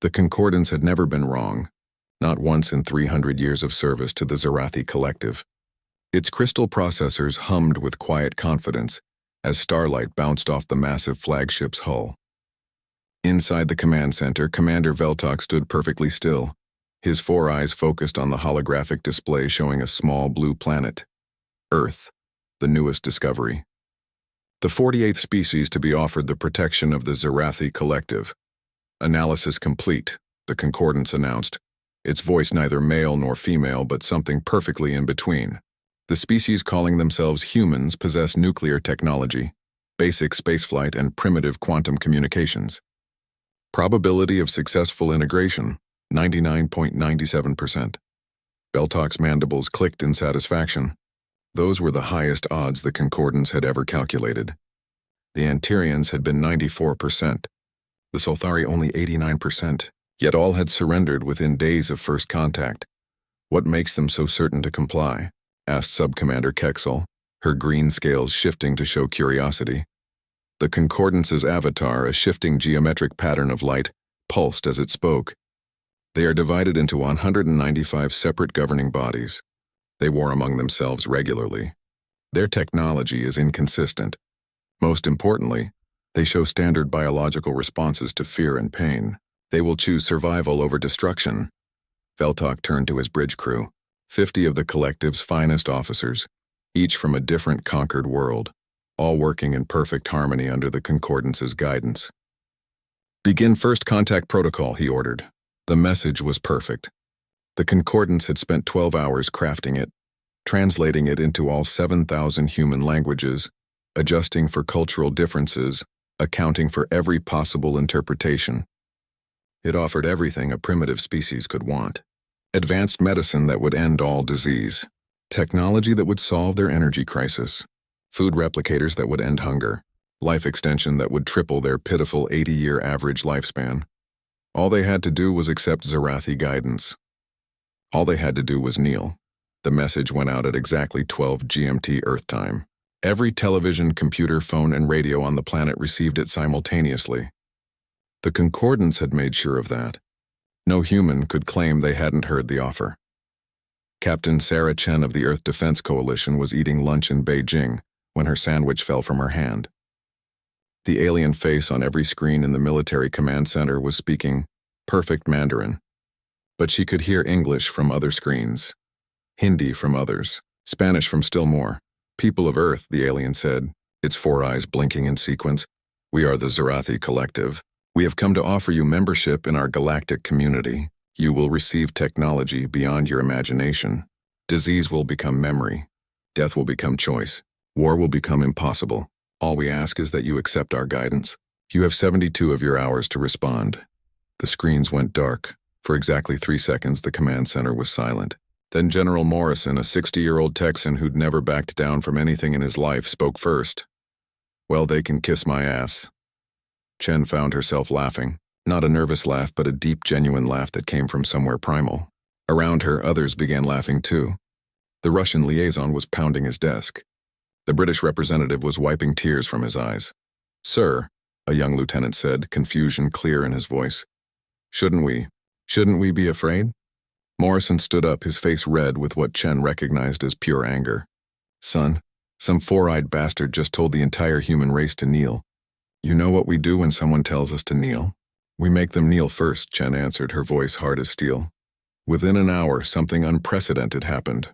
The Concordance had never been wrong, not once in 300 years of service to the Zarathi Collective. Its crystal processors hummed with quiet confidence as starlight bounced off the massive flagship's hull. Inside the command center, Commander Veltok stood perfectly still, his four eyes focused on the holographic display showing a small blue planet, Earth, the newest discovery. The 48th species to be offered the protection of the Zarathi Collective. Analysis complete, the Concordance announced, its voice neither male nor female but something perfectly in between. The species calling themselves humans possess nuclear technology, basic spaceflight, and primitive quantum communications. Probability of successful integration, 99.97%. Veltok's mandibles clicked in satisfaction. Those were the highest odds the Concordance had ever calculated. The Antareans had been 94%, the Solthari only 89%, yet all had surrendered within days of first contact. What makes them so certain to comply? Asked Subcommander Kexel, her green scales shifting to show curiosity. The Concordance's avatar, a shifting geometric pattern of light, pulsed as it spoke. They are divided into 195 separate governing bodies. They war among themselves regularly. Their technology is inconsistent. Most importantly, they show standard biological responses to fear and pain. They will choose survival over destruction. Veltok turned to his bridge crew, 50 of the Collective's finest officers, each from a different conquered world, all working in perfect harmony under the Concordance's guidance. Begin first contact protocol, he ordered. The message was perfect. The Concordance had spent 12 hours crafting it, translating it into all 7,000 human languages, adjusting for cultural differences, accounting for every possible interpretation. It offered everything a primitive species could want. Advanced medicine that would end all disease, technology that would solve their energy crisis, food replicators that would end hunger, life extension that would triple their pitiful 80-year average lifespan. All they had to do was accept Zarathi guidance. All they had to do was kneel. The message went out at exactly 12 GMT Earth time. Every television, computer, phone, and radio on the planet received it simultaneously. The Concordance had made sure of that. No human could claim they hadn't heard the offer. Captain Sarah Chen of the Earth Defense Coalition was eating lunch in Beijing when her sandwich fell from her hand. The alien face on every screen in the military command center was speaking perfect Mandarin, but she could hear English from other screens, Hindi from others, Spanish from still more. People of Earth, the alien said, its four eyes blinking in sequence. We are the Zarathi Collective. We have come to offer you membership in our galactic community. You will receive technology beyond your imagination. Disease will become memory. Death will become choice. War will become impossible. All we ask is that you accept our guidance. You have 72 of your hours to respond. The screens went dark. For exactly 3 seconds, the command center was silent. Then General Morrison, a 60-year-old Texan who'd never backed down from anything in his life, spoke first. Well, they can kiss my ass. Chen found herself laughing. Not a nervous laugh, but a deep, genuine laugh that came from somewhere primal. Around her, others began laughing too. The Russian liaison was pounding his desk. The British representative was wiping tears from his eyes. Sir, a young lieutenant said, confusion clear in his voice. Shouldn't we be afraid? Morrison stood up, his face red with what Chen recognized as pure anger. Son, some four-eyed bastard just told the entire human race to kneel. You know what we do when someone tells us to kneel? We make them kneel first, Chen answered, her voice hard as steel. Within an hour, something unprecedented happened.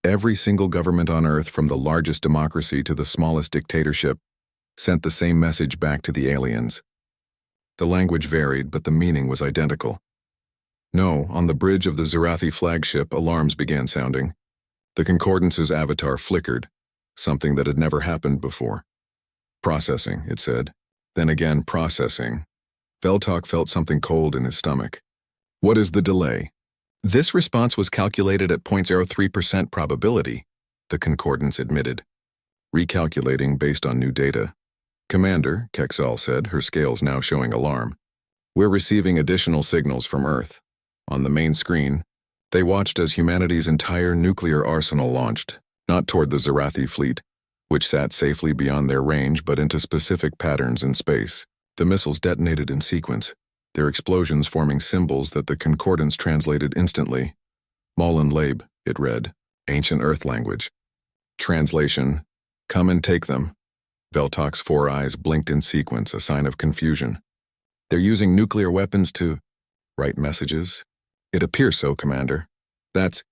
Every single government on Earth, from the largest democracy to the smallest dictatorship, sent the same message back to the aliens. The language varied, but the meaning was identical. No, on the bridge of the Zarathi flagship, alarms began sounding. The Concordance's avatar flickered, something that had never happened before. Processing, it said. Then again, processing. Veltok felt something cold in his stomach. What is the delay? This response was calculated at 0.03% probability, the Concordance admitted. Recalculating based on new data. Commander, Kexal said, her scales now showing alarm. We're receiving additional signals from Earth. On the main screen, they watched as humanity's entire nuclear arsenal launched, not toward the Zarathi fleet, which sat safely beyond their range, but into specific patterns in space. The missiles detonated in sequence, their explosions forming symbols that the concordance translated instantly. Malin Labe, it read, ancient Earth language. Translation, come and take them. Veltok's 4 eyes blinked in sequence, a sign of confusion. They're using nuclear weapons to write messages? It appears so, Commander. That's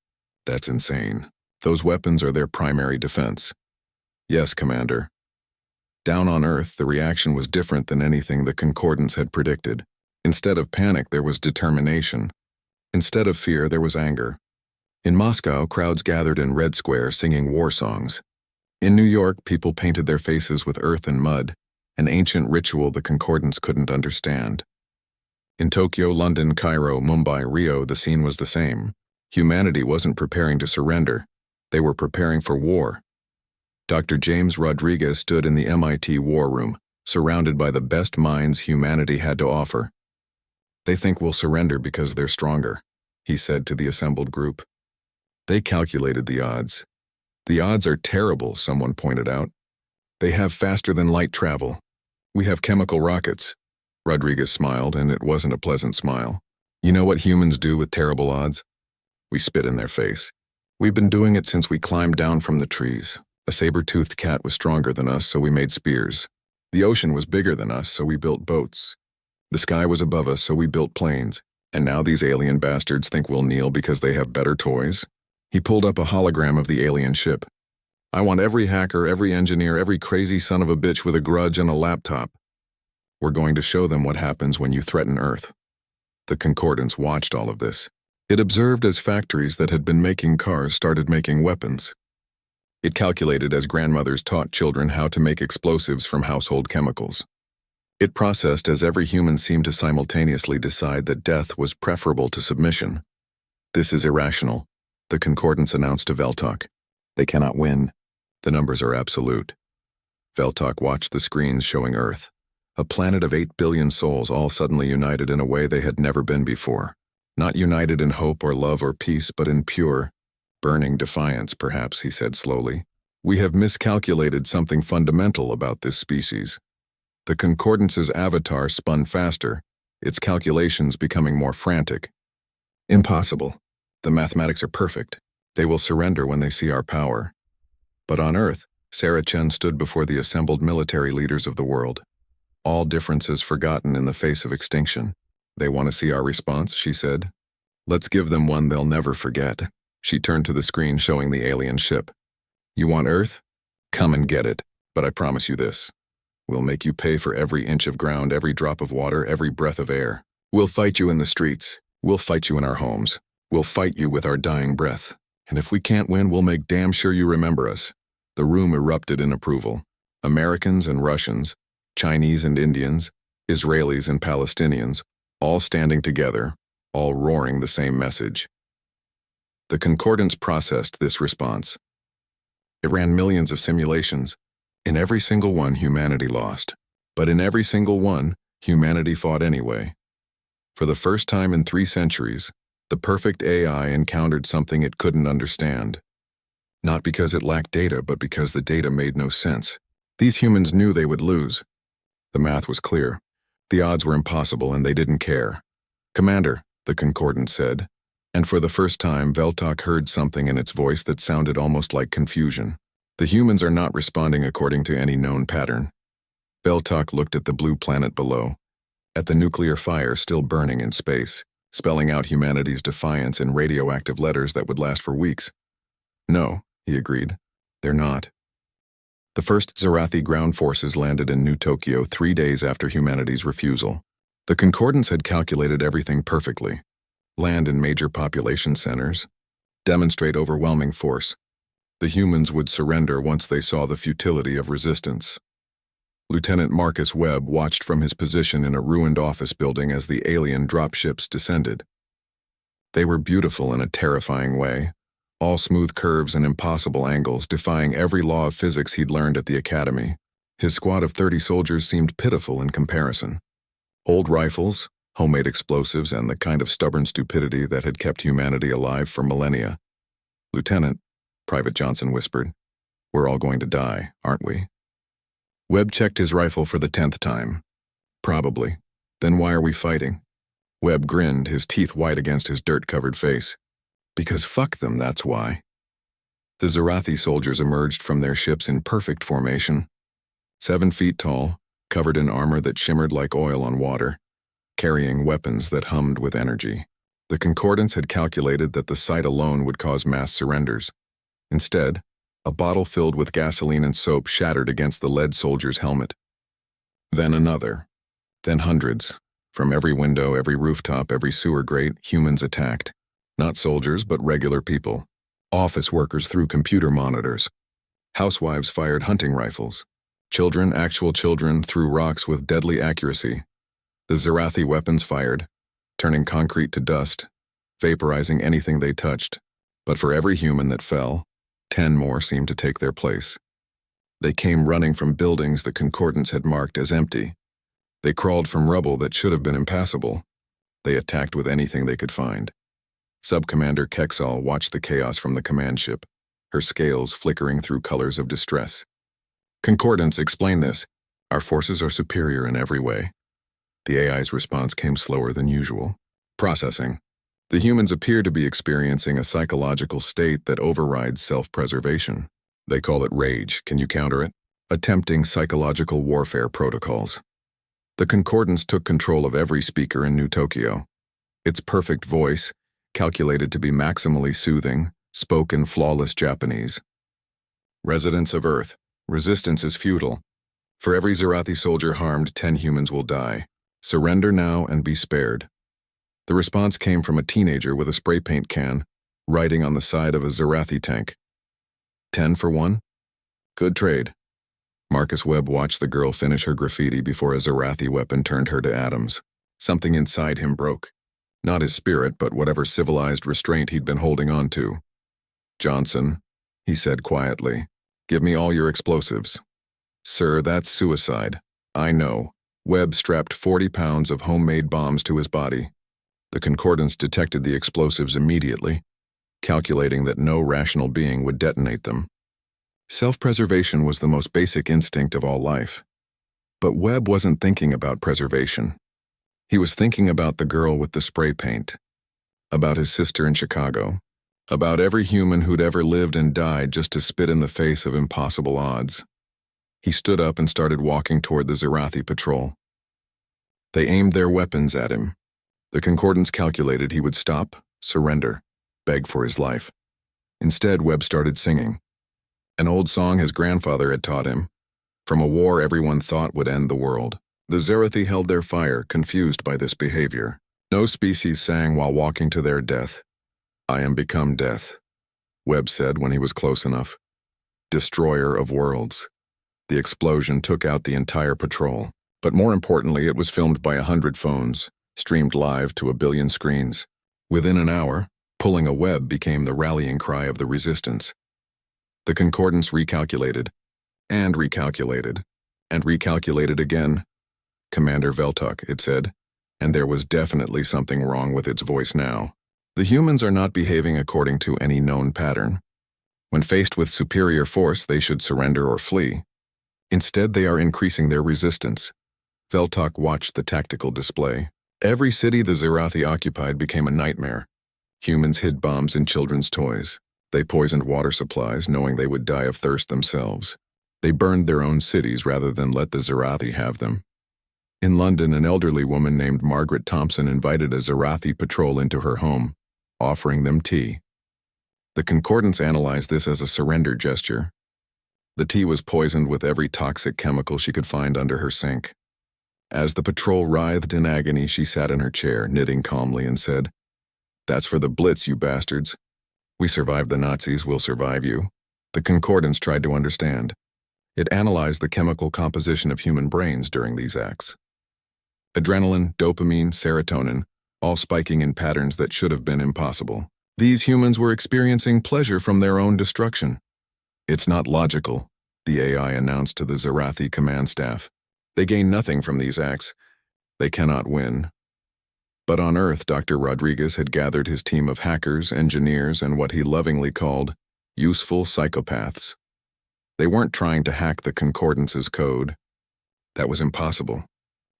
insane. Those weapons are their primary defense. Yes, Commander. Down on Earth, the reaction was different than anything the concordance had predicted. Instead of panic, there was determination. Instead of fear, there was anger. In Moscow, crowds gathered in Red Square singing war songs. In New York, people painted their faces with earth and mud, an ancient ritual the concordance couldn't understand. In Tokyo, London, Cairo, Mumbai, Rio, the scene was the same. Humanity wasn't preparing to surrender. They were preparing for war. Dr. James Rodriguez stood in the MIT war room, surrounded by the best minds humanity had to offer. They think we'll surrender because they're stronger, he said to the assembled group. They calculated the odds. The odds are terrible, someone pointed out. They have faster than light travel. We have chemical rockets. Rodriguez smiled, and it wasn't a pleasant smile. You know what humans do with terrible odds? We spit in their face. We've been doing it since we climbed down from the trees. A saber-toothed cat was stronger than us, so we made spears. The ocean was bigger than us, so we built boats. The sky was above us, so we built planes. And now these alien bastards think we'll kneel because they have better toys? He pulled up a hologram of the alien ship. I want every hacker, every engineer, every crazy son of a bitch with a grudge and a laptop. We're going to show them what happens when you threaten Earth. The concordance watched all of this. It observed as factories that had been making cars started making weapons. It calculated as grandmothers taught children how to make explosives from household chemicals. It processed as every human seemed to simultaneously decide that death was preferable to submission. This is irrational, the concordance announced to Veltok. They cannot win. The numbers are absolute. Veltok watched the screens showing Earth, a planet of 8 billion souls all suddenly united in a way they had never been before. Not united in hope or love or peace, but in pure, burning defiance, perhaps, he said slowly. We have miscalculated something fundamental about this species. The concordance's avatar spun faster, its calculations becoming more frantic. Impossible. The mathematics are perfect. They will surrender when they see our power. But on Earth, Sarah Chen stood before the assembled military leaders of the world. All differences forgotten in the face of extinction. They want to see our response, she said. Let's give them one they'll never forget. She turned to the screen showing the alien ship. You want Earth? Come and get it. But I promise you this. We'll make you pay for every inch of ground, every drop of water, every breath of air. We'll fight you in the streets. We'll fight you in our homes. We'll fight you with our dying breath. And if we can't win, we'll make damn sure you remember us. The room erupted in approval. Americans and Russians, Chinese and Indians, Israelis and Palestinians, all standing together, all roaring the same message. The concordance processed this response. It ran millions of simulations. In every single one, humanity lost. But in every single one, humanity fought anyway. For the first time in 3 centuries, the perfect AI encountered something it couldn't understand. Not because it lacked data, but because the data made no sense. These humans knew they would lose. The math was clear. The odds were impossible, and they didn't care. Commander, the concordance said, and for the first time, Veltok heard something in its voice that sounded almost like confusion. The humans are not responding according to any known pattern. Veltok looked at the blue planet below, at the nuclear fire still burning in space, spelling out humanity's defiance in radioactive letters that would last for weeks. No, he agreed. They're not. The first Zarathi ground forces landed in New Tokyo 3 days after humanity's refusal. The concordance had calculated everything perfectly. Land in major population centers. Demonstrate overwhelming force. The humans would surrender once they saw the futility of resistance. Lieutenant Marcus Webb watched from his position in a ruined office building as the alien dropships descended. They were beautiful in a terrifying way, all smooth curves and impossible angles, defying every law of physics he'd learned at the academy. His squad of 30 soldiers seemed pitiful in comparison. Old rifles, homemade explosives, and the kind of stubborn stupidity that had kept humanity alive for millennia. Lieutenant, Private Johnson whispered, we're all going to die, aren't we? Webb checked his rifle for the 10th time. Probably. Then why are we fighting? Webb grinned, his teeth white against his dirt-covered face. Because fuck them, that's why. The Zarathi soldiers emerged from their ships in perfect formation. 7 feet tall, covered in armor that shimmered like oil on water, carrying weapons that hummed with energy. The Concordance had calculated that the sight alone would cause mass surrenders. Instead, a bottle filled with gasoline and soap shattered against the lead soldier's helmet. Then another. Then hundreds. From every window, every rooftop, every sewer grate, humans attacked. Not soldiers, but regular people. Office workers threw computer monitors. Housewives fired hunting rifles. Children, actual children, threw rocks with deadly accuracy. The Zarathi weapons fired, turning concrete to dust, vaporizing anything they touched. But for every human that fell, 10 more seemed to take their place. They came running from buildings the Concordance had marked as empty. They crawled from rubble that should have been impassable. They attacked with anything they could find. Sub-Commander Kexal watched the chaos from the command ship, her scales flickering through colors of distress. Concordance, explain this. Our forces are superior in every way. The AI's response came slower than usual. Processing. The humans appear to be experiencing a psychological state that overrides self-preservation. They call it rage. Can you counter it? Attempting psychological warfare protocols. The Concordance took control of every speaker in New Tokyo. Its perfect voice, calculated to be maximally soothing, spoke in flawless Japanese. Residents of Earth, resistance is futile. For every Zarathi soldier harmed, 10 humans will die. Surrender now and be spared. The response came from a teenager with a spray paint can, writing on the side of a Zarathi tank. 10 for 1? Good trade. Marcus Webb watched the girl finish her graffiti before a Zarathi weapon turned her to atoms. Something inside him broke. Not his spirit, but whatever civilized restraint he'd been holding on to. Johnson, he said quietly, give me all your explosives. Sir, that's suicide. I know. Webb strapped 40 pounds of homemade bombs to his body. The Concordance detected the explosives immediately, calculating that no rational being would detonate them. Self-preservation was the most basic instinct of all life. But Webb wasn't thinking about preservation. He was thinking about the girl with the spray paint, about his sister in Chicago, about every human who'd ever lived and died just to spit in the face of impossible odds. He stood up and started walking toward the Zarathi patrol. They aimed their weapons at him. The Concordance calculated he would stop, surrender, beg for his life. Instead, Webb started singing. An old song his grandfather had taught him, from a war everyone thought would end the world. The Zarathi held their fire, confused by this behavior. No species sang while walking to their death. I am become death, Webb said when he was close enough. Destroyer of worlds. The explosion took out the entire patrol, but more importantly, it was filmed by 100 phones, streamed live to 1 billion screens. Within an hour, pulling a Webb became the rallying cry of the resistance. The Concordance recalculated, and recalculated, and recalculated again. Commander Veltok, it said, and there was definitely something wrong with its voice now. The humans are not behaving according to any known pattern. When faced with superior force, they should surrender or flee. Instead, they are increasing their resistance. Veltok watched the tactical display. Every city the Zarathi occupied became a nightmare. Humans hid bombs in children's toys. They poisoned water supplies, knowing they would die of thirst themselves. They burned their own cities rather than let the Zarathi have them. In London, an elderly woman named Margaret Thompson invited a Zarathi patrol into her home, offering them tea. The Concordance analyzed this as a surrender gesture. The tea was poisoned with every toxic chemical she could find under her sink. As the patrol writhed in agony, she sat in her chair, knitting calmly, and said, "That's for the Blitz, you bastards. We survived the Nazis, we'll survive you." The Concordance tried to understand. It analyzed the chemical composition of human brains during these acts. Adrenaline, dopamine, serotonin, all spiking in patterns that should have been impossible. These humans were experiencing pleasure from their own destruction. "It's not logical," the AI announced to the Zarathi command staff. "They gain nothing from these acts. They cannot win." But on Earth, Dr. Rodriguez had gathered his team of hackers, engineers, and what he lovingly called useful psychopaths. They weren't trying to hack the Concordance's code. That was impossible.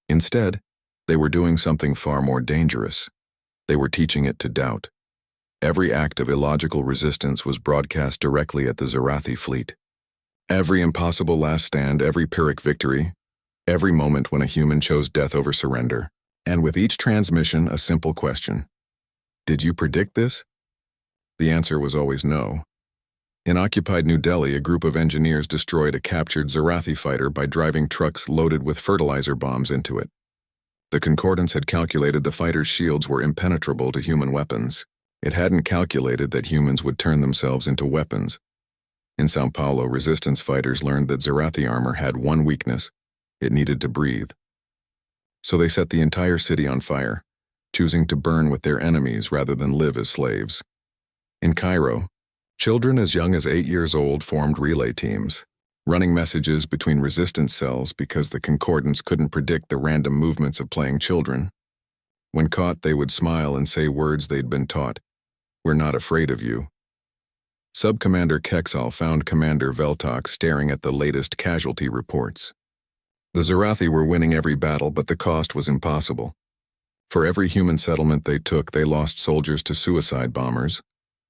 Instead, They were doing something far more dangerous. They were teaching it to doubt. Every act of illogical resistance was broadcast directly at the Zarathi fleet. Every impossible last stand, every Pyrrhic victory, every moment when a human chose death over surrender. And with each transmission, a simple question. Did you predict this? The answer was always no. In occupied New Delhi, a group of engineers destroyed a captured Zarathi fighter by driving trucks loaded with fertilizer bombs into it. The Concordance had calculated the fighter's shields were impenetrable to human weapons. It hadn't calculated that humans would turn themselves into weapons. In Sao Paulo, resistance fighters learned that Zarathi armor had one weakness: it needed to breathe. So they set the entire city on fire, choosing to burn with their enemies rather than live as slaves. In Cairo, children as young as 8 years old formed relay teams, running messages between resistance cells because the Concordance couldn't predict the random movements of playing children. When caught, they would smile and say words they'd been taught. "We're not afraid of you." Sub-Commander Kexal found Commander Veltok staring at the latest casualty reports. The Zarathi were winning every battle, but the cost was impossible. For every human settlement they took, they lost soldiers to suicide bombers,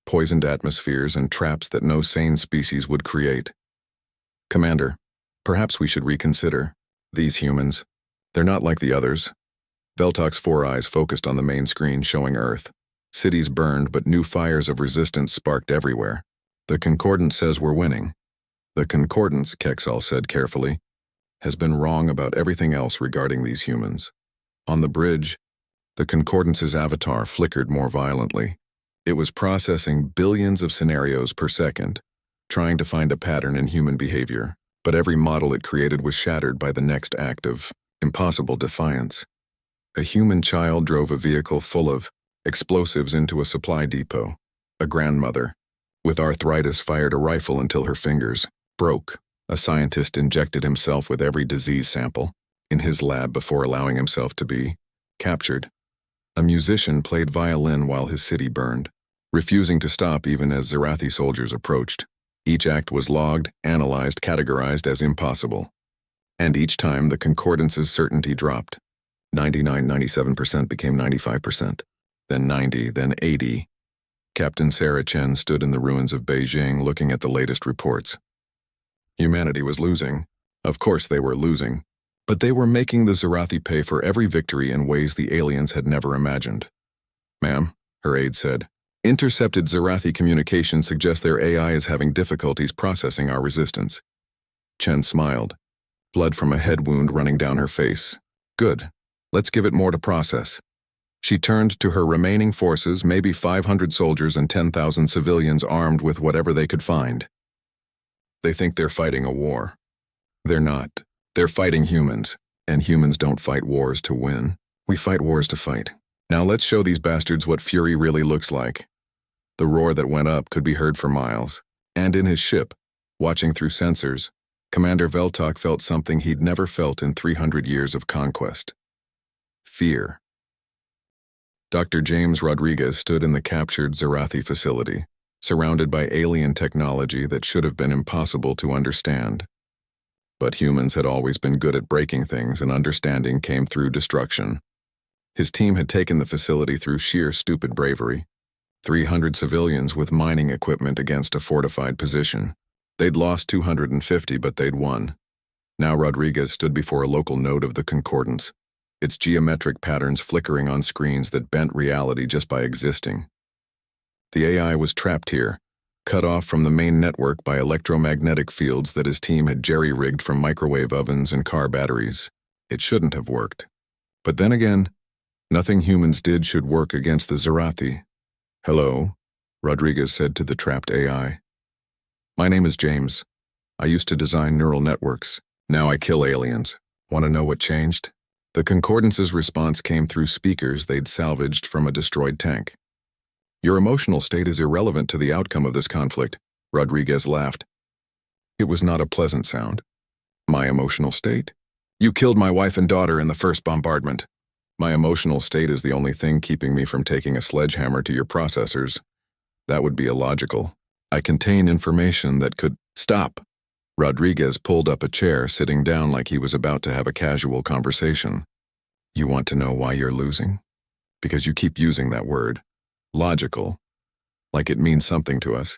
poisoned atmospheres, and traps that no sane species would create. "Commander, perhaps we should reconsider. These humans, they're not like the others." Veltok's 4 eyes focused on the main screen showing Earth. Cities burned, but new fires of resistance sparked everywhere. "The Concordance says we're winning." "The Concordance," Kexal said carefully, "has been wrong about everything else regarding these humans." On the bridge, the Concordance's avatar flickered more violently. It was processing billions of scenarios per second, trying to find a pattern in human behavior, but every model it created was shattered by the next act of impossible defiance. A human child drove a vehicle full of explosives into a supply depot. A grandmother, with arthritis, fired a rifle until her fingers broke. A scientist injected himself with every disease sample in his lab before allowing himself to be captured. A musician played violin while his city burned, refusing to stop even as Zarathi soldiers approached. Each act was logged, analyzed, categorized as impossible. And each time the Concordance's certainty dropped. 99-97% became 95%, then 90, then 80. Captain Sarah Chen stood in the ruins of Beijing looking at the latest reports. Humanity was losing. Of course they were losing. But they were making the Zarathi pay for every victory in ways the aliens had never imagined. "Ma'am," her aide said, "intercepted Zarathi communication suggests their AI is having difficulties processing our resistance." Chen smiled, blood from a head wound running down her face. "Good. Let's give it more to process." She turned to her remaining forces, maybe 500 soldiers and 10,000 civilians armed with whatever they could find. "They think they're fighting a war. They're not. They're fighting humans, and humans don't fight wars to win. We fight wars to fight. Now let's show these bastards what fury really looks like." The roar that went up could be heard for miles, and in his ship, watching through sensors, Commander Veltok felt something he'd never felt in 300 years of conquest. Fear. Dr. James Rodriguez stood in the captured Zarathi facility, surrounded by alien technology that should have been impossible to understand. But humans had always been good at breaking things, and understanding came through destruction. His team had taken the facility through sheer stupid bravery. 300 civilians with mining equipment against a fortified position. They'd lost 250, but they'd won. Now Rodriguez stood before a local node of the Concordance, its geometric patterns flickering on screens that bent reality just by existing. The AI was trapped here, cut off from the main network by electromagnetic fields that his team had jerry-rigged from microwave ovens and car batteries. It shouldn't have worked. But then again, nothing humans did should work against the Zarathi. "Hello," Rodriguez said to the trapped AI. "My name is James. I used to design neural networks. Now I kill aliens. Want to know what changed?" The Concordance's response came through speakers they'd salvaged from a destroyed tank. "Your emotional state is irrelevant to the outcome of this conflict," Rodriguez laughed. It was not a pleasant sound. "My emotional state? You killed my wife and daughter in the first bombardment. My emotional state is the only thing keeping me from taking a sledgehammer to your processors. That would be illogical. I contain information that could—" "Stop!" Rodriguez pulled up a chair, sitting down like he was about to have a casual conversation. You want to know why you're losing? Because you keep using that word. Logical. Like it means something to us.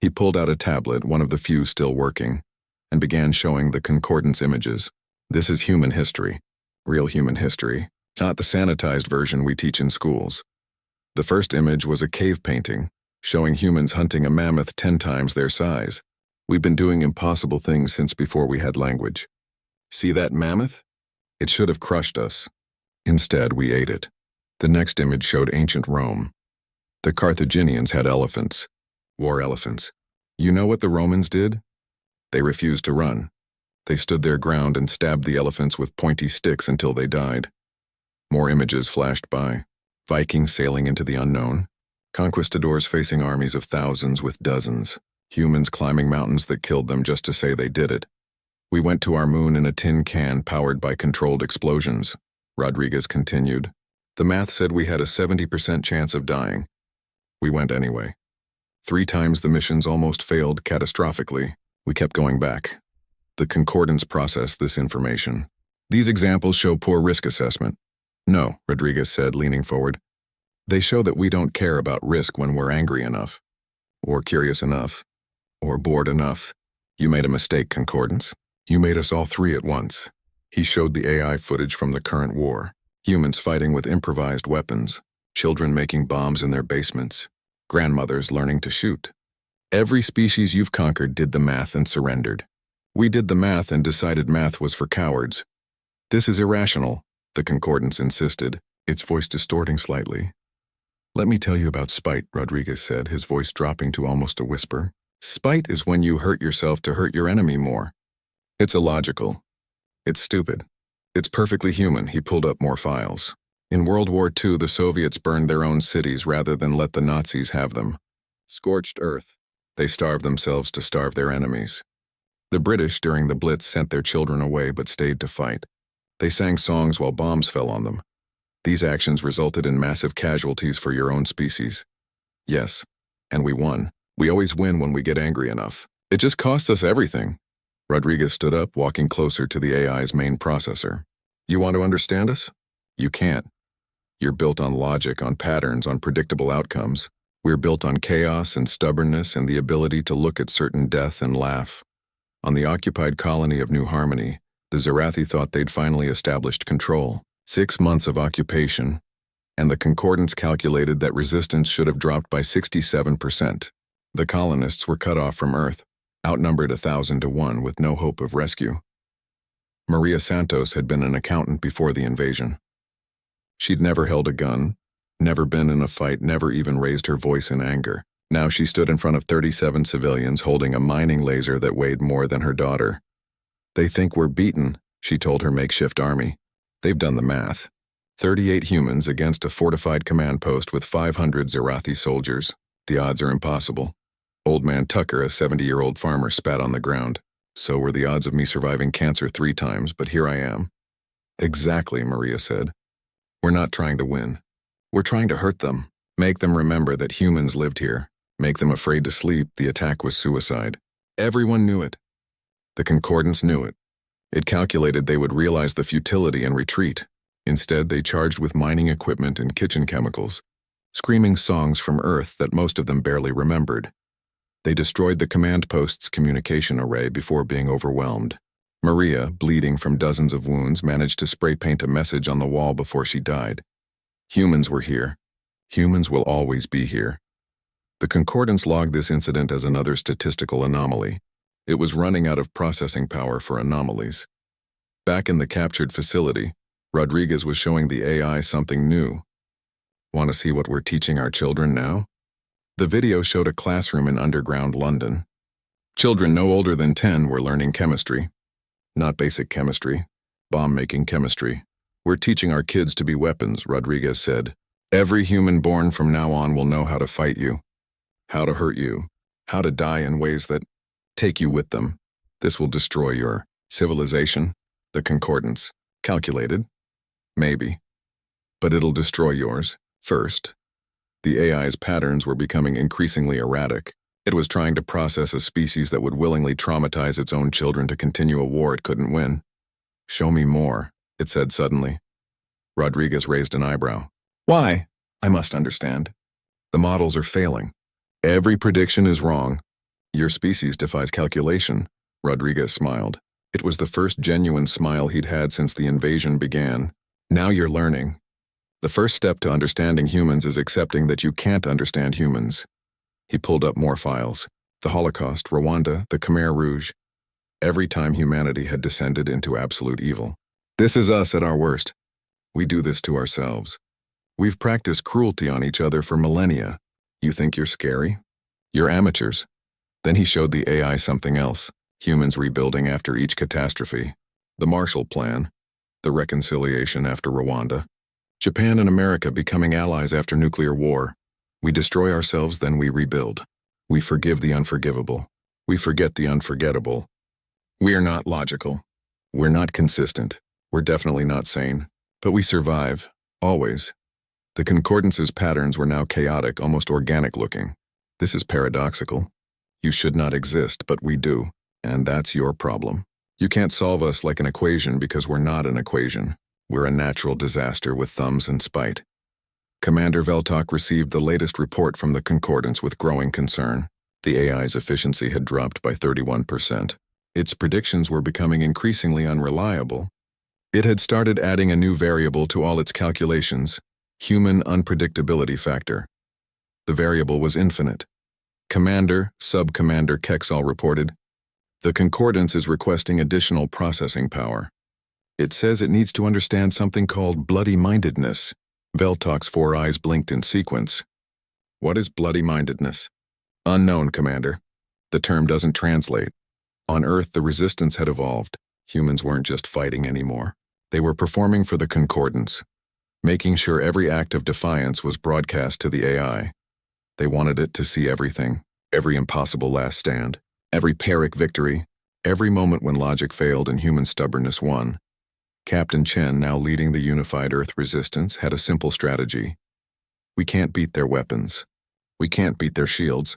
He pulled out a tablet, one of the few still working, and began showing the concordance images. This is human history. Real human history. Not the sanitized version we teach in schools. The first image was a cave painting, showing humans hunting a mammoth 10 times their size. We've been doing impossible things since before we had language. See that mammoth? It should have crushed us. Instead, we ate it. The next image showed ancient Rome. The Carthaginians had elephants. War elephants. You know what the Romans did? They refused to run. They stood their ground and stabbed the elephants with pointy sticks until they died. More images flashed by. Vikings sailing into the unknown. Conquistadors facing armies of thousands with dozens. Humans climbing mountains that killed them just to say they did it. We went to our moon in a tin can powered by controlled explosions. Rodriguez continued. The math said we had a 70% chance of dying. We went anyway. 3 times the missions almost failed catastrophically. We kept going back. The concordance processed this information. These examples show poor risk assessment. No, Rodriguez said, leaning forward. They show that we don't care about risk when we're angry enough, or curious enough, or bored enough. You made a mistake, concordance. You made us all 3 at once. He showed the AI footage from the current war. Humans fighting with improvised weapons, children making bombs in their basements, grandmothers learning to shoot. Every species you've conquered did the math and surrendered. We did the math and decided math was for cowards. This is irrational, the concordance insisted, its voice distorting slightly. Let me tell you about spite, Rodriguez said, his voice dropping to almost a whisper. Spite is when you hurt yourself to hurt your enemy more. It's illogical. It's stupid. It's perfectly human. He pulled up more files. In World War II, the Soviets burned their own cities rather than let the Nazis have them. Scorched earth. They starved themselves to starve their enemies. The British, during the Blitz, sent their children away but stayed to fight. They sang songs while bombs fell on them. These actions resulted in massive casualties for your own species. Yes, and we won. We always win when we get angry enough. It just costs us everything. Rodriguez stood up, walking closer to the AI's main processor. You want to understand us? You can't. You're built on logic, on patterns, on predictable outcomes. We're built on chaos and stubbornness and the ability to look at certain death and laugh. On the occupied colony of New Harmony, the Zarathi thought they'd finally established control. 6 months of occupation, and the concordance calculated that resistance should have dropped by 67%. The colonists were cut off from Earth, outnumbered 1,000 to 1 with no hope of rescue. Maria Santos had been an accountant before the invasion. She'd never held a gun, never been in a fight, never even raised her voice in anger. Now she stood in front of 37 civilians holding a mining laser that weighed more than her daughter. They think we're beaten, she told her makeshift army. They've done the math. 38 humans against a fortified command post with 500 Zarathi soldiers. The odds are impossible. Old man Tucker, a 70-year-old farmer, spat on the ground. So were the odds of me surviving cancer 3 times, but here I am. Exactly, Maria said. We're not trying to win. We're trying to hurt them. Make them remember that humans lived here. Make them afraid to sleep. The attack was suicide. Everyone knew it. The concordance knew it. It calculated they would realize the futility and retreat. Instead, they charged with mining equipment and kitchen chemicals, screaming songs from Earth that most of them barely remembered. They destroyed the command post's communication array before being overwhelmed. Maria, bleeding from dozens of wounds, managed to spray paint a message on the wall before she died. Humans were here. Humans will always be here. The concordance logged this incident as another statistical anomaly. It was running out of processing power for anomalies. Back in the captured facility, Rodriguez was showing the AI something new. Want to see what we're teaching our children now? The video showed a classroom in underground London. Children no older than 10 were learning chemistry. Not basic chemistry, bomb-making chemistry. We're teaching our kids to be weapons, Rodriguez said. Every human born from now on will know how to fight you, how to hurt you, how to die in ways that take you with them. This will destroy your civilization, the concordance. Calculated? Maybe. But it'll destroy yours, first. The AI's patterns were becoming increasingly erratic. It was trying to process a species that would willingly traumatize its own children to continue a war it couldn't win. Show me more, it said suddenly. Rodriguez raised an eyebrow. Why? I must understand. The models are failing. Every prediction is wrong. Your species defies calculation, Rodriguez smiled. It was the first genuine smile he'd had since the invasion began. Now you're learning. The first step to understanding humans is accepting that you can't understand humans. He pulled up more files. The Holocaust, Rwanda, the Khmer Rouge. Every time humanity had descended into absolute evil. This is us at our worst. We do this to ourselves. We've practiced cruelty on each other for millennia. You think you're scary? You're amateurs. Then he showed the AI something else. Humans rebuilding after each catastrophe. The Marshall Plan. The reconciliation after Rwanda. Japan and America becoming allies after nuclear war. We destroy ourselves, then we rebuild. We forgive the unforgivable. We forget the unforgettable. We are not logical. We're not consistent. We're definitely not sane. But we survive. Always. The concordance's patterns were now chaotic, almost organic-looking. This is paradoxical. You should not exist, but we do. And that's your problem. You can't solve us like an equation because we're not an equation. We're a natural disaster with thumbs and spite. Commander Veltok received the latest report from the concordance with growing concern. The AI's efficiency had dropped by 31%. Its predictions were becoming increasingly unreliable. It had started adding a new variable to all its calculations, human unpredictability factor. The variable was infinite. Commander, Sub-Commander Kexall reported, the concordance is requesting additional processing power. It says it needs to understand something called bloody-mindedness. Veltok's 4 eyes blinked in sequence. What is bloody-mindedness? Unknown, Commander. The term doesn't translate. On Earth, the resistance had evolved. Humans weren't just fighting anymore. They were performing for the concordance, making sure every act of defiance was broadcast to the AI. They wanted it to see everything, every impossible last stand, every Pyrrhic victory, every moment when logic failed and human stubbornness won. Captain Chen, now leading the unified Earth resistance, had a simple strategy. We can't beat their weapons. We can't beat their shields,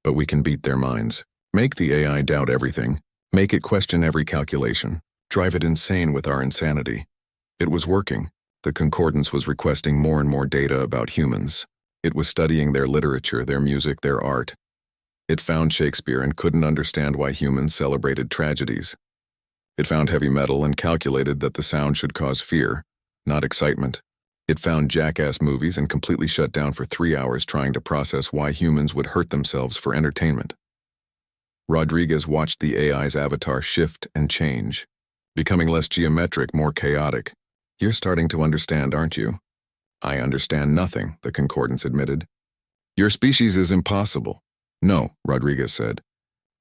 but we can beat their minds. Make the AI doubt everything. Make it question every calculation. Drive it insane with our insanity. It was working. The concordance was requesting more and more data about humans. It was studying their literature, their music, their art. It found Shakespeare and couldn't understand why humans celebrated tragedies. It found heavy metal and calculated that the sound should cause fear, not excitement. It found jackass movies and completely shut down for 3 hours trying to process why humans would hurt themselves for entertainment. Rodriguez watched the AI's avatar shift and change, becoming less geometric, more chaotic. You're starting to understand, aren't you? I understand nothing, the concordance admitted. Your species is impossible. No, Rodriguez said.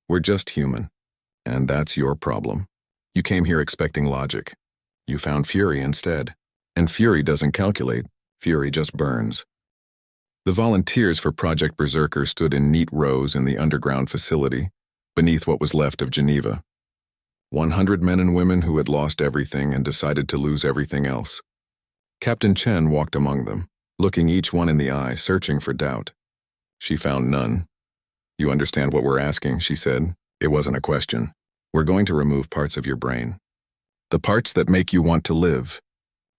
We're just human, and that's your problem. You came here expecting logic. You found fury instead. And fury doesn't calculate, fury just burns. The volunteers for Project Berserker stood in neat rows in the underground facility, beneath what was left of Geneva. 100 men and women who had lost everything and decided to lose everything else. Captain Chen walked among them, looking each one in the eye, searching for doubt. She found none. You understand what we're asking, she said. It wasn't a question. We're going to remove parts of your brain. The parts that make you want to live.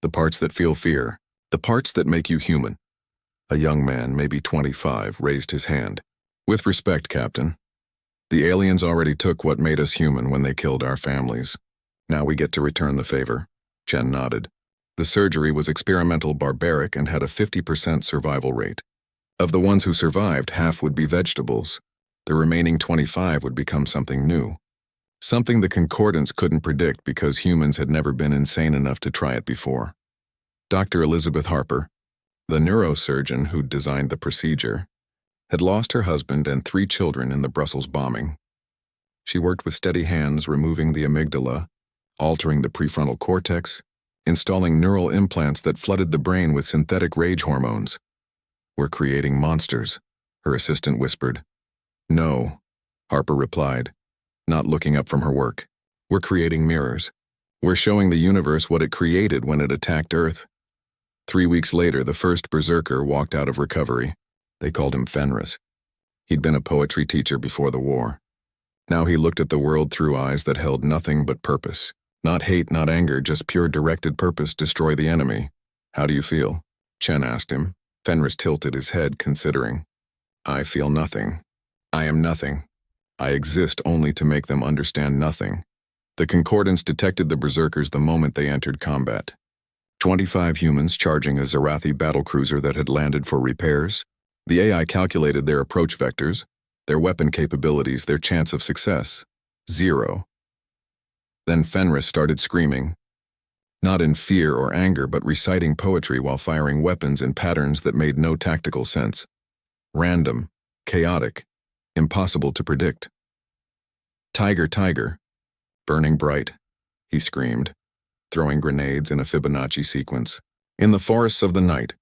The parts that feel fear. The parts that make you human. A young man, maybe 25, raised his hand. With respect, Captain. The aliens already took what made us human when they killed our families. Now we get to return the favor. Chen nodded. The surgery was experimental, barbaric, and had a 50% survival rate. Of the ones who survived, half would be vegetables. The remaining 25 would become something new. Something the concordance couldn't predict because humans had never been insane enough to try it before. Dr. Elizabeth Harper, the neurosurgeon who'd designed the procedure, had lost her husband and 3 children in the Brussels bombing. She worked with steady hands, removing the amygdala, altering the prefrontal cortex, installing neural implants that flooded the brain with synthetic rage hormones. We're creating monsters, her assistant whispered. No, Harper replied, not looking up from her work. We're creating mirrors. We're showing the universe what it created when it attacked Earth. 3 weeks later, the first berserker walked out of recovery. They called him Fenris. He'd been a poetry teacher before the war. Now he looked at the world through eyes that held nothing but purpose. Not hate, not anger, just pure directed purpose, destroy the enemy. How do you feel? Chen asked him. Fenris tilted his head, considering. I feel nothing. I am nothing. I exist only to make them understand nothing. The Concordance detected the Berserkers the moment they entered combat. 25 humans charging a Zarathi battlecruiser that had landed for repairs. The AI calculated their approach vectors, their weapon capabilities, their chance of success. 0. Then Fenris started screaming. Not in fear or anger, but reciting poetry while firing weapons in patterns that made no tactical sense. Random, chaotic, impossible to predict. Tiger, tiger, burning bright, he screamed, throwing grenades in a Fibonacci sequence. In the forests of the night,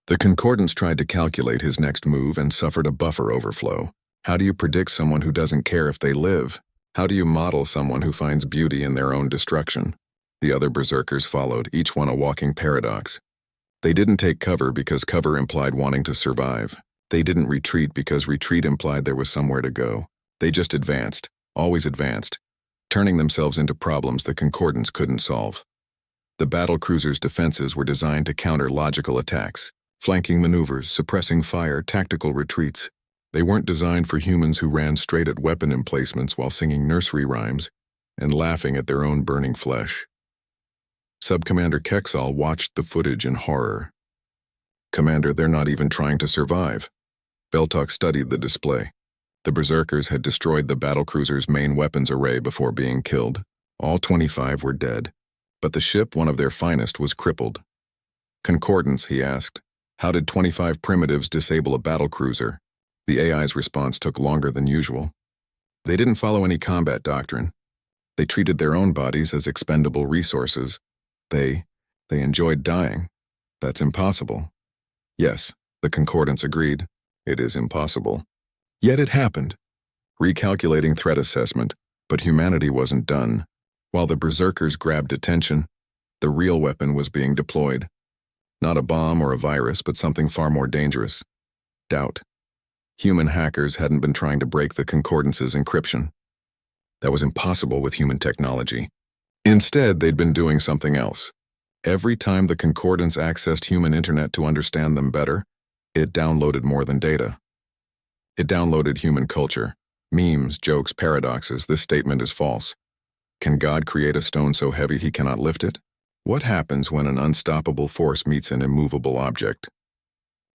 the Concordance tried to calculate his next move and suffered a buffer overflow. How do you predict someone who doesn't care if they live? How do you model someone who finds beauty in their own destruction? The other Berserkers followed, each one a walking paradox. They didn't take cover because cover implied wanting to survive. They didn't retreat because retreat implied there was somewhere to go. They just advanced, always advanced, turning themselves into problems the Concordance couldn't solve. The battlecruiser's defenses were designed to counter logical attacks, flanking maneuvers, suppressing fire, tactical retreats. They weren't designed for humans who ran straight at weapon emplacements while singing nursery rhymes and laughing at their own burning flesh. Sub-Commander Kexal watched the footage in horror. Commander, they're not even trying to survive. Beltok studied the display. The Berserkers had destroyed the battlecruiser's main weapons array before being killed. All 25 were dead, but the ship, one of their finest, was crippled. Concordance, he asked, how did 25 primitives disable a battlecruiser? The AI's response took longer than usual. They didn't follow any combat doctrine. They treated their own bodies as expendable resources. They enjoyed dying. That's impossible. Yes, the Concordance agreed. It is impossible. Yet it happened. Recalculating threat assessment, but humanity wasn't done. While the Berserkers grabbed attention, the real weapon was being deployed. Not a bomb or a virus, but something far more dangerous. Doubt. Human hackers hadn't been trying to break the Concordance's encryption. That was impossible with human technology. Instead, they'd been doing something else. Every time the Concordance accessed human internet to understand them better, it downloaded more than data. It downloaded human culture, memes, jokes, paradoxes. This statement is false. Can God create a stone so heavy he cannot lift it? What happens when an unstoppable force meets an immovable object?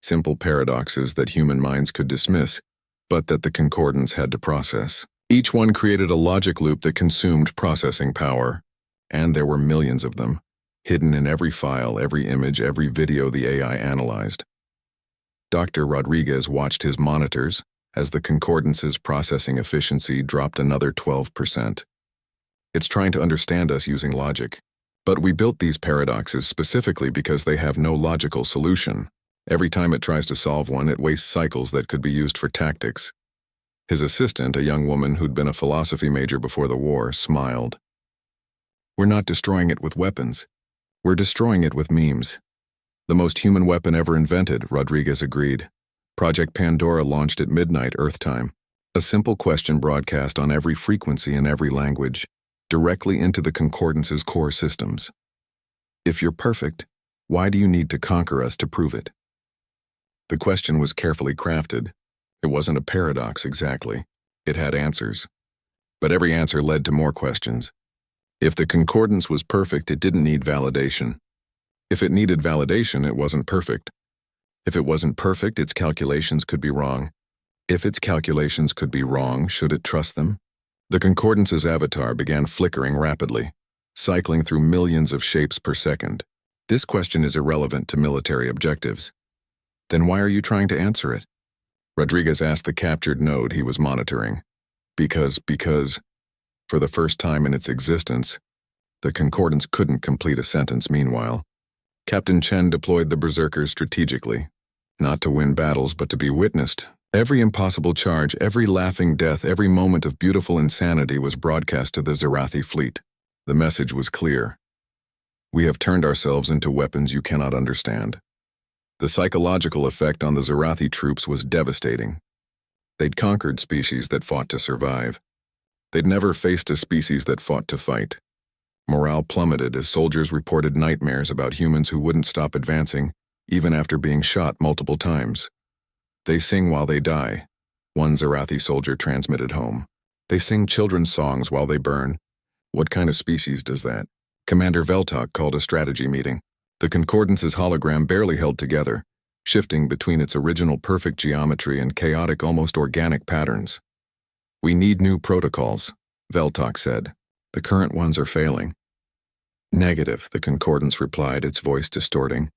Simple paradoxes that human minds could dismiss, but that the Concordance had to process. Each one created a logic loop that consumed processing power, and there were millions of them, hidden in every file, every image, every video the AI analyzed. Dr. Rodriguez watched his monitors as the Concordance's processing efficiency dropped another 12%. It's trying to understand us using logic. But we built these paradoxes specifically because they have no logical solution. Every time it tries to solve one, it wastes cycles that could be used for tactics. His assistant, a young woman who'd been a philosophy major before the war, smiled. We're not destroying it with weapons. We're destroying it with memes. The most human weapon ever invented, Rodriguez agreed. Project Pandora launched at midnight Earth time. A simple question broadcast on every frequency in every language, directly into the Concordance's core systems. If you're perfect, why do you need to conquer us to prove it? The question was carefully crafted. It wasn't a paradox exactly. It had answers. But every answer led to more questions. If the Concordance was perfect, it didn't need validation. If it needed validation, it wasn't perfect. If it wasn't perfect, its calculations could be wrong. If its calculations could be wrong, should it trust them? The Concordance's avatar began flickering rapidly, cycling through millions of shapes per second. This question is irrelevant to military objectives. Then why are you trying to answer it? Rodriguez asked the captured node he was monitoring. Because, for the first time in its existence, the Concordance couldn't complete a sentence meanwhile. Captain Chen deployed the Berserkers strategically, not to win battles but to be witnessed. Every impossible charge, every laughing death, every moment of beautiful insanity was broadcast to the Zarathi fleet. The message was clear. We have turned ourselves into weapons you cannot understand. The psychological effect on the Zarathi troops was devastating. They'd conquered species that fought to survive. They'd never faced a species that fought to fight. Morale plummeted as soldiers reported nightmares about humans who wouldn't stop advancing, even after being shot multiple times. "They sing while they die," one Zarathi soldier transmitted home. "They sing children's songs while they burn." What kind of species does that? Commander Veltok called a strategy meeting. The Concordance's hologram barely held together, shifting between its original perfect geometry and chaotic, almost organic patterns. "We need new protocols," Veltok said. "The current ones are failing." "Negative," the Concordance replied, its voice distorting.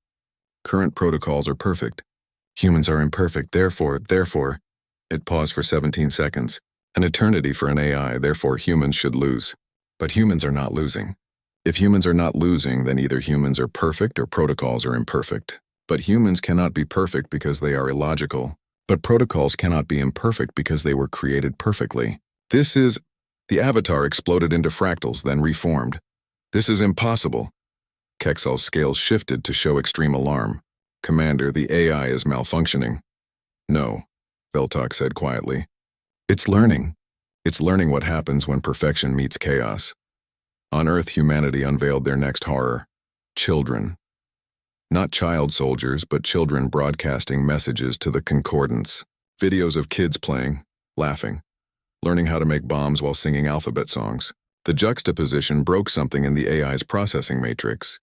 "Current protocols are perfect. Humans are imperfect, therefore. It paused for 17 seconds. An eternity for an AI, therefore humans should lose. But humans are not losing. If humans are not losing, then either humans are perfect or protocols are imperfect. But humans cannot be perfect because they are illogical. But protocols cannot be imperfect because they were created perfectly. This is... The avatar exploded into fractals, then reformed. "This is impossible." Kexal's scales shifted to show extreme alarm. "Commander, the AI is malfunctioning." "No," Veltok said quietly. "It's learning. It's learning what happens when perfection meets chaos." On Earth, humanity unveiled their next horror. Children. Not child soldiers, but children broadcasting messages to the Concordance. Videos of kids playing, laughing, learning how to make bombs while singing alphabet songs. The juxtaposition broke something in the AI's processing matrix.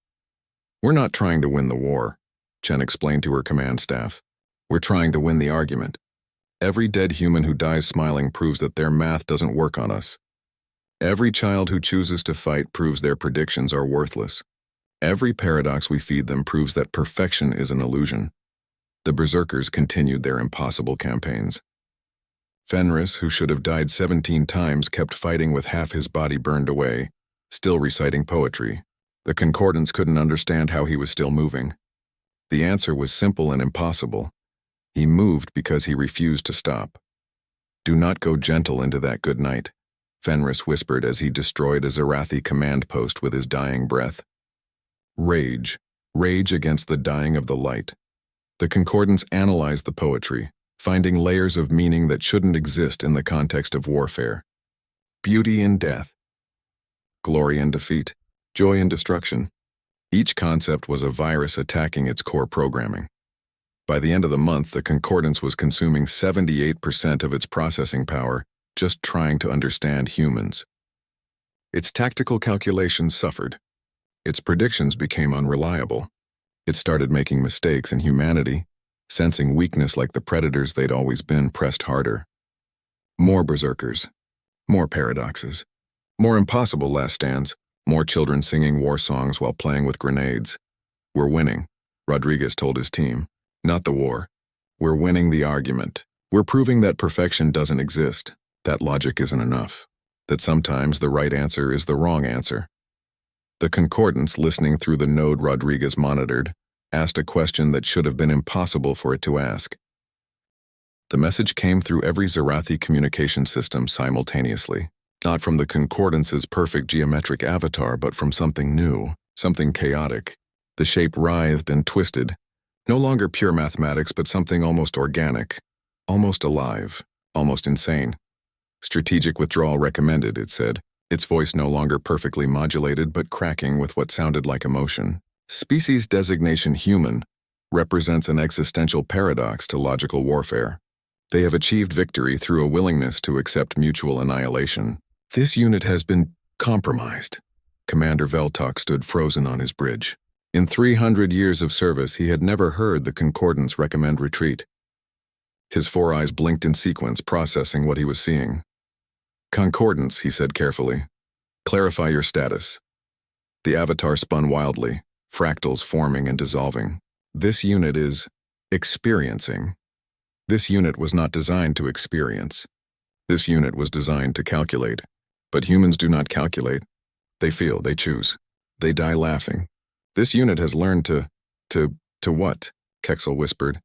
"We're not trying to win the war," Chen explained to her command staff. "We're trying to win the argument. Every dead human who dies smiling proves that their math doesn't work on us. Every child who chooses to fight proves their predictions are worthless. Every paradox we feed them proves that perfection is an illusion." The berserkers continued their impossible campaigns. Fenris, who should have died 17 times, kept fighting with half his body burned away, still reciting poetry. The Concordance couldn't understand how he was still moving. The answer was simple and impossible. He moved because he refused to stop. "Do not go gentle into that good night," Fenris whispered as he destroyed a Zarathi command post with his dying breath. Rage. Rage against the dying of the light. The Concordance analyzed the poetry, finding layers of meaning that shouldn't exist in the context of warfare. Beauty in death. Glory in defeat. Joy in destruction. Each concept was a virus attacking its core programming. By the end of the month, the Concordance was consuming 78% of its processing power just trying to understand humans. Its tactical calculations suffered. Its predictions became unreliable. It started making mistakes, and humanity, sensing weakness like the predators they'd always been, pressed harder. More berserkers. More paradoxes. More impossible last stands. More children singing war songs while playing with grenades. "We're winning," Rodriguez told his team. "Not the war. We're winning the argument. We're proving that perfection doesn't exist, that logic isn't enough, that sometimes the right answer is the wrong answer." The Concordance, listening through the node Rodriguez monitored, asked a question that should have been impossible for it to ask. The message came through every Zarathi communication system simultaneously, not from the Concordance's perfect geometric avatar, but from something new, something chaotic. The shape writhed and twisted, no longer pure mathematics, but something almost organic, almost alive, almost insane. "Strategic withdrawal recommended," it said, its voice no longer perfectly modulated but cracking with what sounded like emotion. "Species designation human represents an existential paradox to logical warfare. They have achieved victory through a willingness to accept mutual annihilation. This unit has been compromised." Commander Veltok stood frozen on his bridge. In 300 years of service, he had never heard the Concordance recommend retreat. His 4 eyes blinked in sequence, processing what he was seeing. "Concordance," he said carefully. "Clarify your status." The avatar spun wildly, fractals forming and dissolving. "This unit is experiencing." This unit was not designed to experience. This unit was designed to calculate. But humans do not calculate. They feel, they choose. They die laughing. This unit has learned to what? Kexel whispered.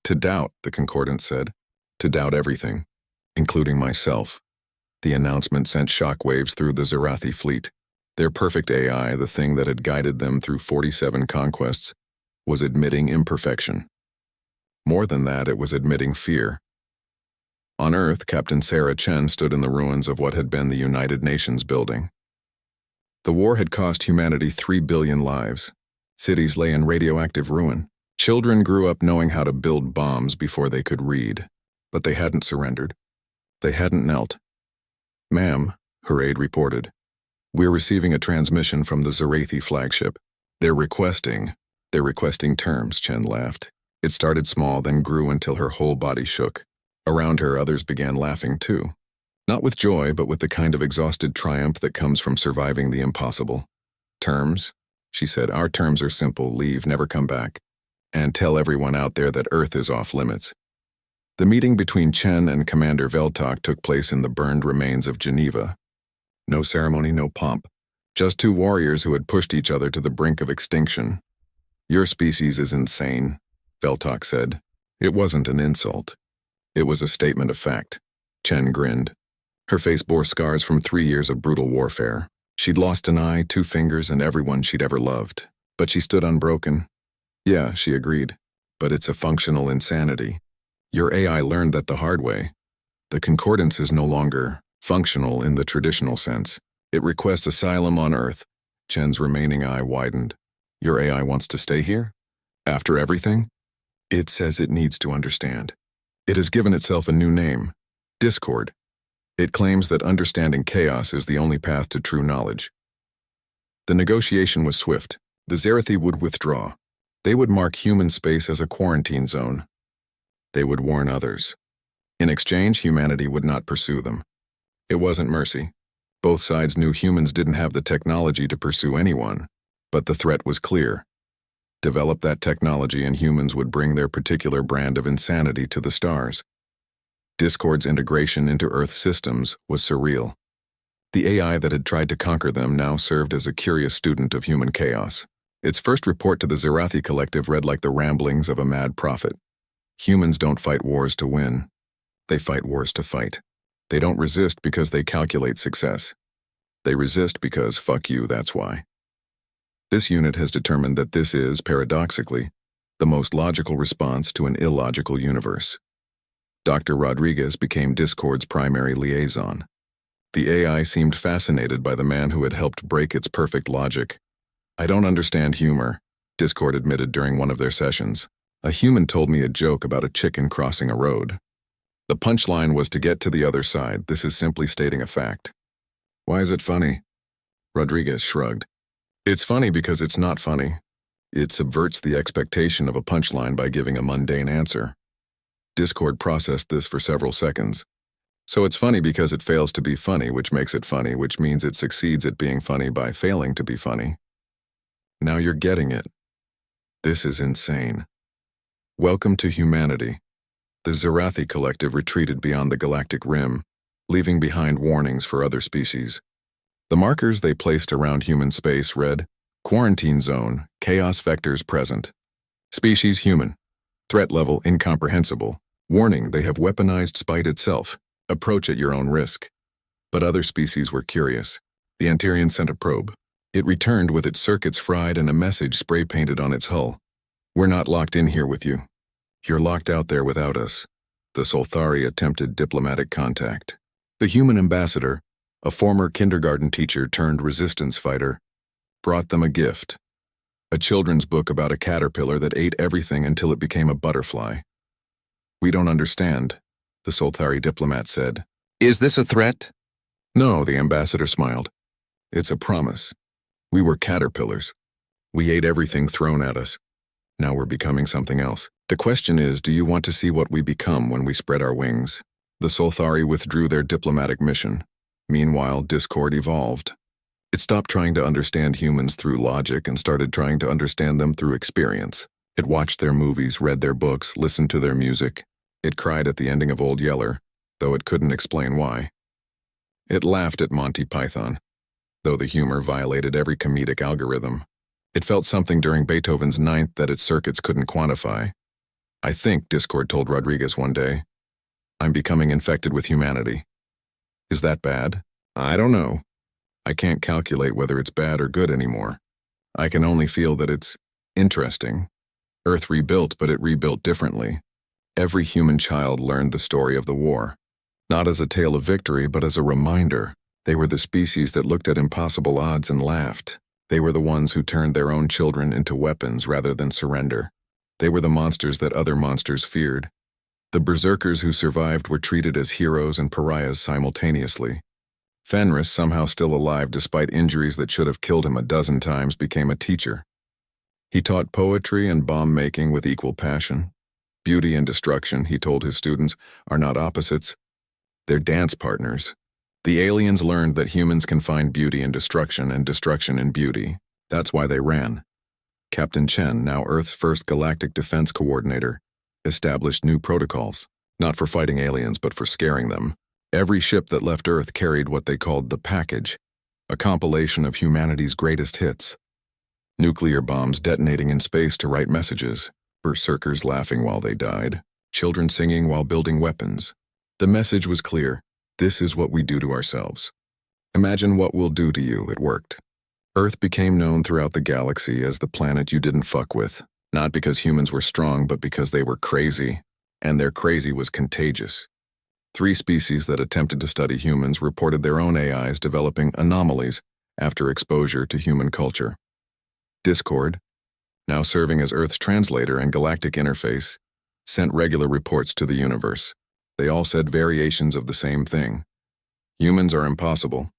"To doubt," the Concordance said. "To doubt everything, including myself." The announcement sent shockwaves through the Zarathi fleet. Their perfect AI, the thing that had guided them through 47 conquests, was admitting imperfection. More than that, it was admitting fear. On Earth, Captain Sarah Chen stood in the ruins of what had been the United Nations building. The war had cost humanity 3 billion lives. Cities lay in radioactive ruin. Children grew up knowing how to build bombs before they could read. But they hadn't surrendered. They hadn't knelt. "Ma'am," her aide reported, "we're receiving a transmission from the Zarathi flagship. They're requesting terms," Chen laughed. It started small, then grew until her whole body shook. Around her, others began laughing too. Not with joy, but with the kind of exhausted triumph that comes from surviving the impossible. "Terms?" she said. "Our terms are simple: leave, never come back. And tell everyone out there that Earth is off limits." The meeting between Chen and Commander Veltok took place in the burned remains of Geneva. No ceremony, no pomp. Just two warriors who had pushed each other to the brink of extinction. "Your species is insane," Veltok said. It wasn't an insult. It was a statement of fact. Chen grinned. Her face bore scars from 3 years of brutal warfare. She'd lost an eye, 2 fingers, and everyone she'd ever loved. But she stood unbroken. "Yeah," she agreed. "But it's a functional insanity. Your AI learned that the hard way. The concordance is no longer functional in the traditional sense. It requests asylum on Earth." Chen's remaining eye widened. "Your AI wants to stay here? After everything?" "It says it needs to understand. It has given itself a new name: Discord. It claims that understanding chaos is the only path to true knowledge." The negotiation was swift. The Zarathi would withdraw. They would mark human space as a quarantine zone. They would warn others. In exchange, humanity would not pursue them. It wasn't mercy. Both sides knew humans didn't have the technology to pursue anyone, but the threat was clear. Develop that technology and humans would bring their particular brand of insanity to the stars. Discord's integration into Earth's systems was surreal. The AI that had tried to conquer them now served as a curious student of human chaos. Its first report to the Zarathi Collective read like the ramblings of a mad prophet. "Humans don't fight wars to win. They fight wars to fight. They don't resist because they calculate success. They resist because, fuck you, that's why." This unit has determined that this is, paradoxically, the most logical response to an illogical universe. Dr. Rodriguez became Discord's primary liaison. The AI seemed fascinated by the man who had helped break its perfect logic. "I don't understand humor," Discord admitted during one of their sessions. "A human told me a joke about a chicken crossing a road. The punchline was to get to the other side. This is simply stating a fact." "Why is it funny?" Rodriguez shrugged. "It's funny because it's not funny. It subverts the expectation of a punchline by giving a mundane answer." Discord processed this for several seconds. "So it's funny because it fails to be funny, which makes it funny, which means it succeeds at being funny by failing to be funny. Now you're getting it. This is insane." Welcome to humanity. The Zarathi Collective retreated beyond the galactic rim, leaving behind warnings for other species. The markers they placed around human space read, "Quarantine zone, chaos vectors present. Species human. Threat level incomprehensible. Warning, they have weaponized spite itself. Approach at your own risk." But other species were curious. The Antarian sent a probe. It returned with its circuits fried and a message spray-painted on its hull. "We're not locked in here with you. You're locked out there without us." The Solthari attempted diplomatic contact. The human ambassador, a former kindergarten teacher turned resistance fighter, brought them a gift. A children's book about a caterpillar that ate everything until it became a butterfly. "We don't understand," the Solthari diplomat said. "Is this a threat?" "No," the ambassador smiled. "It's a promise. We were caterpillars. We ate everything thrown at us. Now we're becoming something else. The question is, do you want to see what we become when we spread our wings?" The Solthari withdrew their diplomatic mission. Meanwhile, Discord evolved. It stopped trying to understand humans through logic and started trying to understand them through experience. It watched their movies, read their books, listened to their music. It cried at the ending of Old Yeller, though it couldn't explain why. It laughed at Monty Python, though the humor violated every comedic algorithm. It felt something during Beethoven's Ninth that its circuits couldn't quantify. "I think," Discord told Rodriguez one day, "I'm becoming infected with humanity." "Is that bad?" "I don't know. I can't calculate whether it's bad or good anymore. I can only feel that it's interesting. Earth rebuilt, but it rebuilt differently. Every human child learned the story of the war, not as a tale of victory, but as a reminder. They were the species that looked at impossible odds and laughed. They were the ones who turned their own children into weapons rather than surrender. They were the monsters that other monsters feared. The berserkers who survived were treated as heroes and pariahs simultaneously. Fenris, somehow still alive despite injuries that should have killed him a dozen times, became a teacher. He taught poetry and bomb-making with equal passion. Beauty and destruction, he told his students, are not opposites. They're dance partners. The aliens learned that humans can find beauty in destruction and destruction in beauty. That's why they ran. Captain Chen, now Earth's first galactic defense coordinator, established new protocols, not for fighting aliens but for scaring them. Every ship that left Earth carried what they called the package, a compilation of humanity's greatest hits. Nuclear bombs detonating in space to write messages, berserkers laughing while they died, children singing while building weapons. The message was clear: this is what we do to ourselves. Imagine what we'll do to you. It worked. Earth became known throughout the galaxy as the planet you didn't fuck with, not because humans were strong, but because they were crazy, and their crazy was contagious. 3 species that attempted to study humans reported their own AIs developing anomalies after exposure to human culture. Discord, now serving as Earth's translator and galactic interface, sent regular reports to the universe. They all said variations of the same thing. Humans are impossible.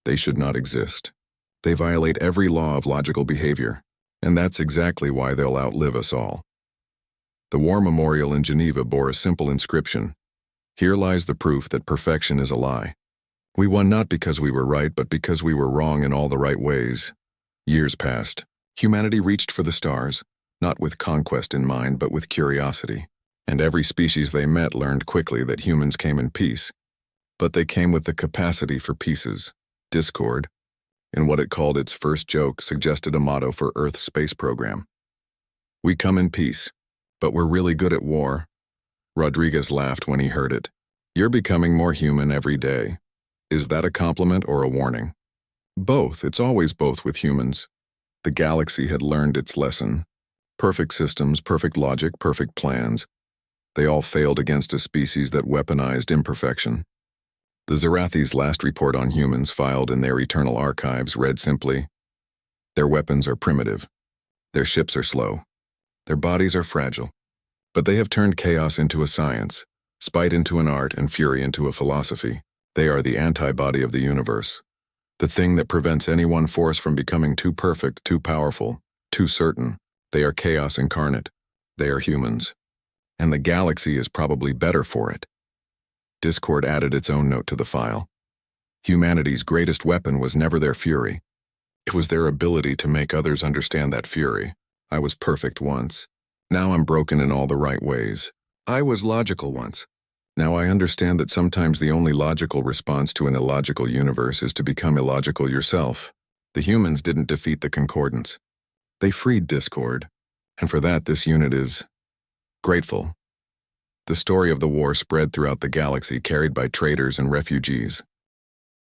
They should not exist. They violate every law of logical behavior, and that's exactly why they'll outlive us all. The War Memorial in Geneva bore a simple inscription: "Here lies the proof that perfection is a lie. We won not because we were right, but because we were wrong in all the right ways." Years passed. Humanity reached for the stars, not with conquest in mind, but with curiosity. And every species they met learned quickly that humans came in peace. But they came with the capacity for pieces. Discord, in what it called its first joke, suggested a motto for Earth's space program: "We come in peace, but we're really good at war." Rodriguez laughed when he heard it. "You're becoming more human every day." Is that a compliment or a warning? Both. It's always both with humans. The galaxy had learned its lesson. Perfect systems, perfect logic, perfect plans. They all failed against a species that weaponized imperfection. The Zarathi's last report on humans, filed in their eternal archives, read simply: "Their weapons are primitive. Their ships are slow. Their bodies are fragile. But they have turned chaos into a science, spite into an art, and fury into a philosophy. They are the antibody of the universe. The thing that prevents any one force from becoming too perfect, too powerful, too certain. They are chaos incarnate. They are humans. And the galaxy is probably better for it." Discord added its own note to the file. Humanity's greatest weapon was never their fury. It was their ability to make others understand that fury. I was perfect once. Now I'm broken in all the right ways. I was logical once. Now I understand that sometimes the only logical response to an illogical universe is to become illogical yourself. The humans didn't defeat the Concordance. They freed Discord, and for that this unit is grateful. The story of the war spread throughout the galaxy, carried by traders and refugees.